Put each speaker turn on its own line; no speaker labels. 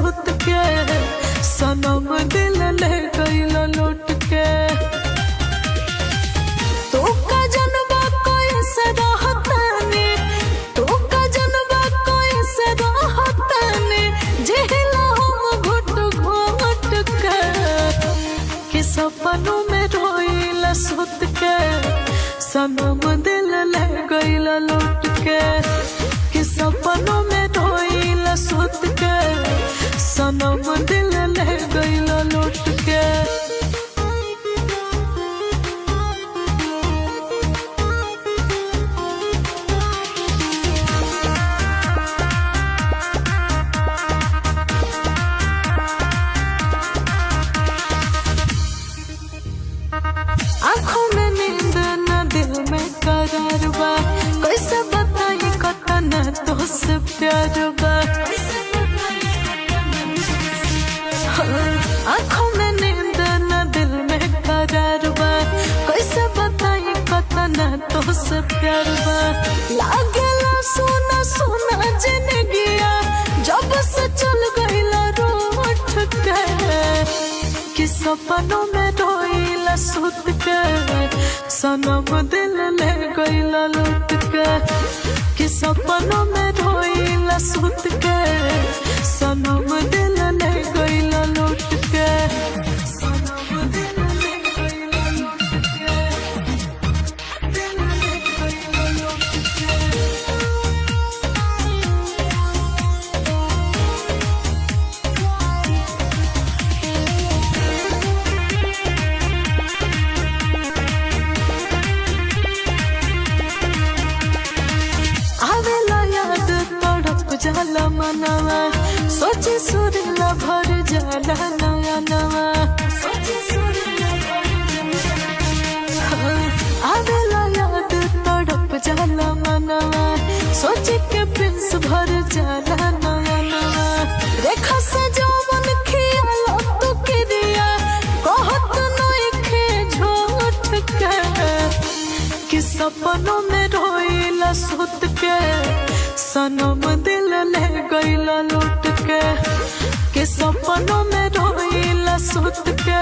सुत के सनम दिल ले गईला लौट के। तू का जनबा कोई से रहतनी, तू का जनबा कोई से रहतनी, जेला हम घुट घुट के कि सपनों में रोईला सुत के सनम दिल ले गईला लौट के। कि सपनों में रोईला सुत के सनम दिल ले गईला लौट के। आँखों में नींद न दिल में करार बा, कैसे बताई कतन तुझसे प्यार बा। आँखों में नींद न दिल में करार बा, कैसे बताई कतन तुझसे प्यार बा। लागेला सोना सोना जिंदगिया जब से चल गईला रूठ के। कि सपनों में रोईला सुत के सनम दिल ले गईला लौट के। कि सपनों में रोईला सुत के सनम दिल ले गईला लौट के। सनम दिल ले गईला लौट के, दिल ले गईला लौट के। आवेला याद तड़प जाला मनवा, सोची सुरीला भर जाला नया नवा। आवेला याद तड़प जाला मनवा, सोची के प्रिंस भर जाला नया नवा। रेखा से जौवन खियाला तू किरिया कहत नइखे झूठ के। कि सपनों में रोईला सुत के सनम दिल ले गईला लौट के। कि सपनों में रोईला सुत के